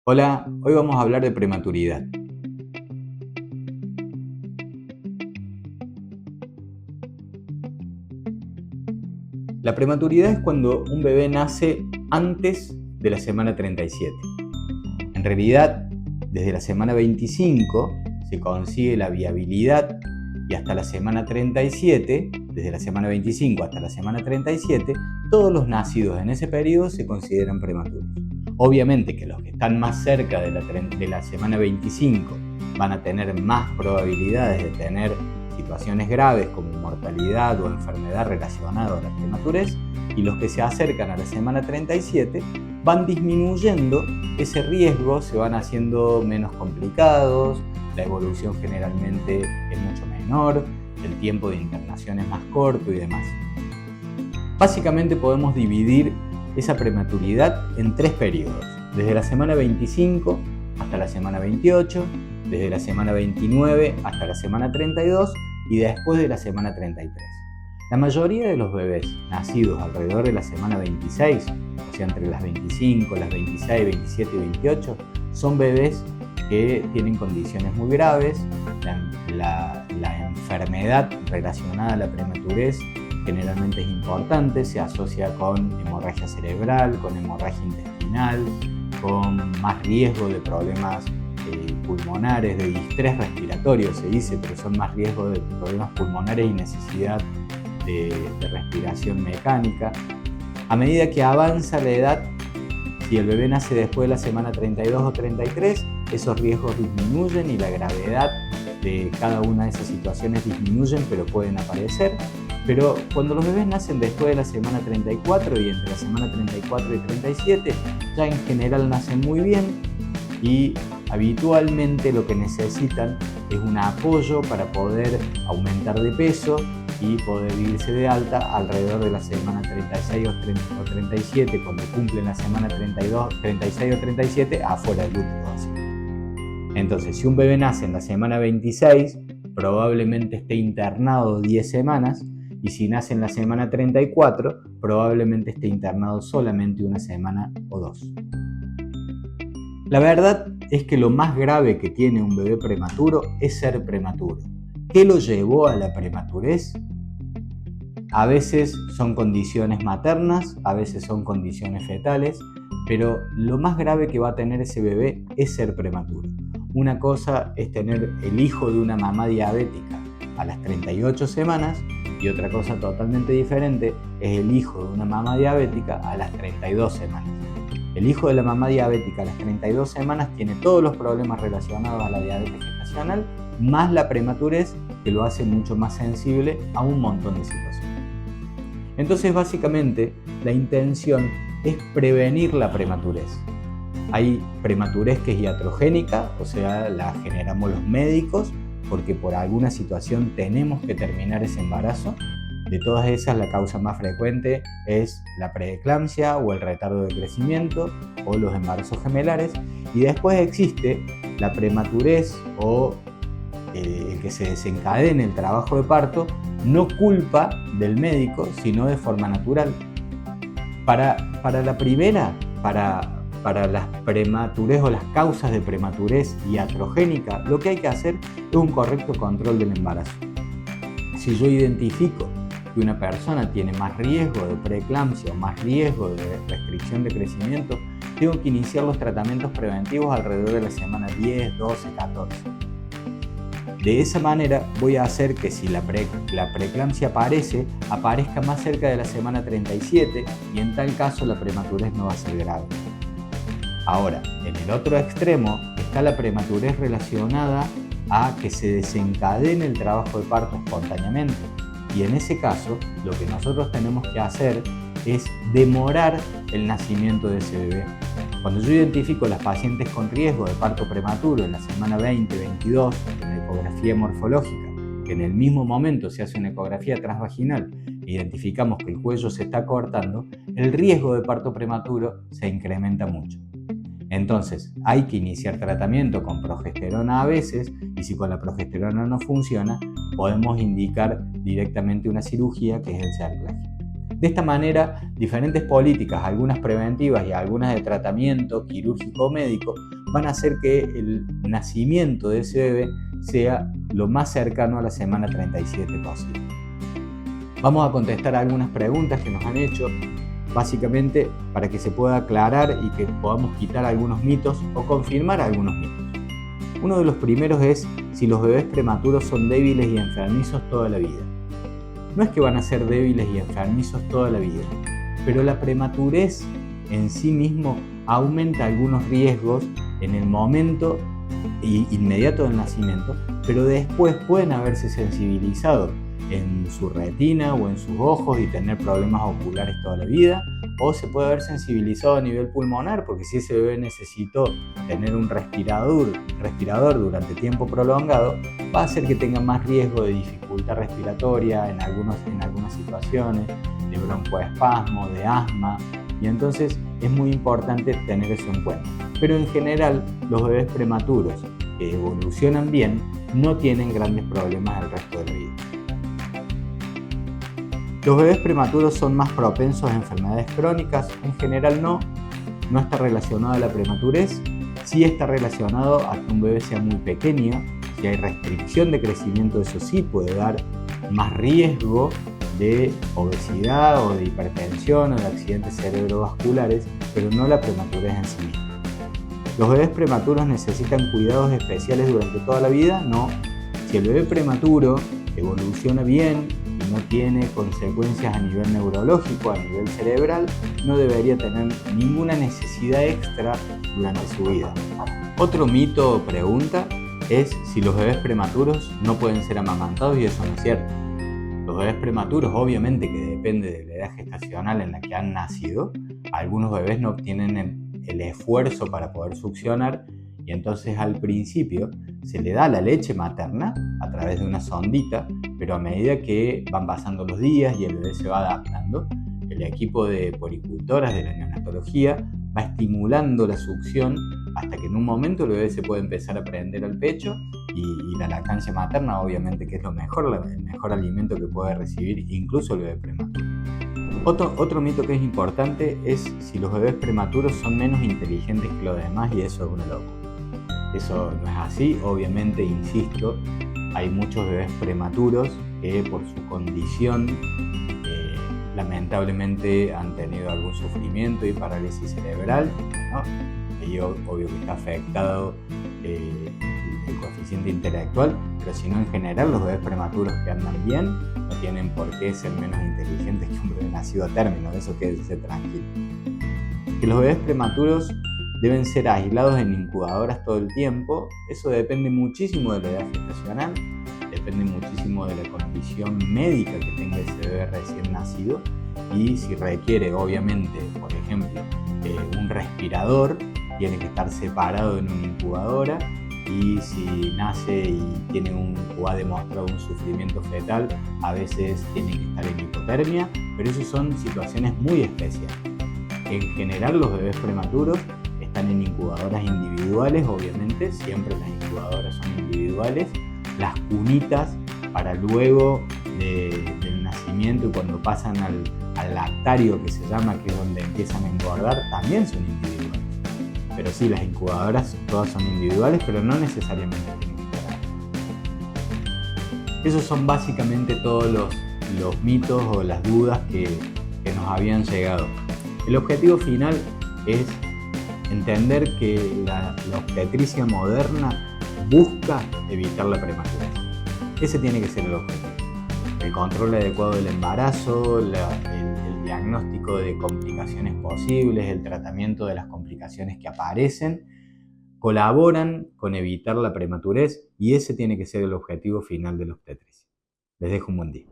Hola, hoy vamos a hablar de prematuridad. La prematuridad es cuando un bebé nace antes de la semana 37. En realidad, desde la semana 25 se consigue la viabilidad y hasta la semana 37, desde la semana 25 hasta la semana 37, todos los nacidos en ese periodo se consideran prematuros. Obviamente que los que están más cerca de la semana 25 van a tener más probabilidades de tener situaciones graves como mortalidad o enfermedad relacionada a la prematurez, y los que se acercan a la semana 37 van disminuyendo ese riesgo, se van haciendo menos complicados, la evolución generalmente es mucho menor, el tiempo de internación es más corto y demás. Básicamente podemos dividir esa prematuridad en 3 periodos, desde la semana 25 hasta la semana 28, desde la semana 29 hasta la semana 32 y después de la semana 33. La mayoría de los bebés nacidos alrededor de la semana 26, o sea, entre las 25, las 26, 27 y 28, son bebés que tienen condiciones muy graves. La enfermedad relacionada a la prematurez generalmente es importante, se asocia con hemorragia cerebral, con hemorragia intestinal, con más riesgo de problemas pulmonares, de distrés respiratorio se dice, pero son más riesgos de problemas pulmonares y necesidad de respiración mecánica. A medida que avanza la edad, si el bebé nace después de la semana 32 o 33, esos riesgos disminuyen y la gravedad de cada una de esas situaciones disminuyen, pero pueden aparecer. Pero cuando los bebés nacen después de la semana 34 y entre la semana 34 y 37, ya en general nacen muy bien y habitualmente lo que necesitan es un apoyo para poder aumentar de peso y poder irse de alta alrededor de la semana 36 o 37, cuando cumplen la semana 32, 36 o 37, afuera del útero vacío. Entonces, si un bebé nace en la semana 26, probablemente esté internado 10 semanas, y si nace en la semana 34, probablemente esté internado solamente una semana o 2. La verdad es que lo más grave que tiene un bebé prematuro es ser prematuro. ¿Qué lo llevó a la prematurez? A veces son condiciones maternas, a veces son condiciones fetales, pero lo más grave que va a tener ese bebé es ser prematuro. Una cosa es tener el hijo de una mamá diabética a las 38 semanas y otra cosa totalmente diferente es el hijo de una mamá diabética a las 32 semanas. El hijo de la mamá diabética a las 32 semanas tiene todos los problemas relacionados a la diabetes gestacional, más la prematurez, que lo hace mucho más sensible a un montón de situaciones. Entonces, básicamente, la intención es prevenir la prematurez. Hay prematurez que es iatrogénica, o sea, la generamos los médicos porque por alguna situación tenemos que terminar ese embarazo. De todas esas, la causa más frecuente es la preeclampsia o el retardo de crecimiento o los embarazos gemelares. Y después existe la prematurez o el que se desencadene el trabajo de parto, no culpa del médico, sino de forma natural. Para la primera, para las prematurez o las causas de prematurez iatrogénica, lo que hay que hacer es un correcto control del embarazo. Si yo identifico que una persona tiene más riesgo de preeclampsia o más riesgo de restricción de crecimiento, tengo que iniciar los tratamientos preventivos alrededor de la semana 10, 12, 14. De esa manera voy a hacer que si la preeclampsia aparezca más cerca de la semana 37 y en tal caso la prematurez no va a ser grave. Ahora, en el otro extremo está la prematurez relacionada a que se desencadene el trabajo de parto espontáneamente. Y en ese caso, lo que nosotros tenemos que hacer es demorar el nacimiento de ese bebé. Cuando yo identifico las pacientes con riesgo de parto prematuro en la semana 20, 22, en la ecografía morfológica, que en el mismo momento se hace una ecografía transvaginal e identificamos que el cuello se está cortando, el riesgo de parto prematuro se incrementa mucho. Entonces, hay que iniciar tratamiento con progesterona a veces, y si con la progesterona no funciona, podemos indicar directamente una cirugía que es el cerclaje. De esta manera, diferentes políticas, algunas preventivas y algunas de tratamiento quirúrgico o médico, van a hacer que el nacimiento de ese bebé sea lo más cercano a la semana 37 posible. Vamos a contestar algunas preguntas que nos han hecho, básicamente para que se pueda aclarar y que podamos quitar algunos mitos o confirmar algunos mitos. Uno de los primeros es si los bebés prematuros son débiles y enfermizos toda la vida. No es que van a ser débiles y enfermizos toda la vida, pero la prematurez en sí mismo aumenta algunos riesgos en el momento inmediato del nacimiento, pero después pueden haberse sensibilizado en su retina o en sus ojos y tener problemas oculares toda la vida, o se puede haber sensibilizado a nivel pulmonar, porque si ese bebé necesitó tener un respirador durante tiempo prolongado, va a hacer que tenga más riesgo de dificultad respiratoria en algunas situaciones, de broncoespasmo, de asma, y entonces es muy importante tener eso en cuenta. Pero en general, los bebés prematuros que evolucionan bien no tienen grandes problemas el resto de la vida. ¿Los bebés prematuros son más propensos a enfermedades crónicas? En general no está relacionado a la prematurez, sí está relacionado a que un bebé sea muy pequeño. Si hay restricción de crecimiento, eso sí puede dar más riesgo de obesidad o de hipertensión o de accidentes cerebrovasculares, pero no la prematurez en sí misma. ¿Los bebés prematuros necesitan cuidados especiales durante toda la vida? No. Si el bebé prematuro evoluciona bien y no tiene consecuencias a nivel neurológico, a nivel cerebral, no debería tener ninguna necesidad extra durante su vida. Otro mito o pregunta es si los bebés prematuros no pueden ser amamantados, y eso no es cierto. Los bebés prematuros, obviamente que depende de la edad gestacional en la que han nacido, algunos bebés no obtienen el esfuerzo para poder succionar, y entonces al principio se le da la leche materna a través de una sondita, pero a medida que van pasando los días y el bebé se va adaptando, el equipo de puericultoras de la neonatología va estimulando la succión hasta que en un momento el bebé se puede empezar a prender al pecho, y la lactancia materna obviamente que es el mejor alimento que puede recibir incluso el bebé prematuro. Otro mito que es importante es si los bebés prematuros son menos inteligentes que los demás, y eso es una locura. Eso no es así, obviamente, insisto, hay muchos bebés prematuros que por su condición lamentablemente han tenido algún sufrimiento y parálisis cerebral, ¿no? Y obvio que está afectado el coeficiente intelectual, pero si no, en general los bebés prematuros que andan bien no tienen por qué ser menos inteligentes que un bebé nacido a término, eso quédese tranquilo. Que los bebés prematuros deben ser aislados en incubadoras todo el tiempo, eso depende muchísimo de la edad gestacional, depende muchísimo de la condición médica que tenga ese bebé recién nacido, y si requiere, obviamente, por ejemplo, un respirador, tiene que estar separado en una incubadora, y si nace y tiene o ha demostrado un sufrimiento fetal, a veces tiene que estar en hipotermia, pero esas son situaciones muy especiales. En general, los bebés prematuros están en incubadoras individuales, obviamente, siempre las incubadoras son individuales. Las cunitas para luego del nacimiento y cuando pasan al lactario, que se llama, que es donde empiezan a engordar, también son individuales. Pero sí, las incubadoras todas son individuales, pero no necesariamente tienen que estar ahí. Esos son básicamente todos los mitos o las dudas que nos habían llegado. El objetivo final es entender que la obstetricia moderna busca evitar la prematurez. Ese tiene que ser el objetivo. El control adecuado del embarazo, el diagnóstico de complicaciones posibles, el tratamiento de las complicaciones que aparecen, colaboran con evitar la prematurez, y ese tiene que ser el objetivo final de la obstetricia. Les dejo un buen día.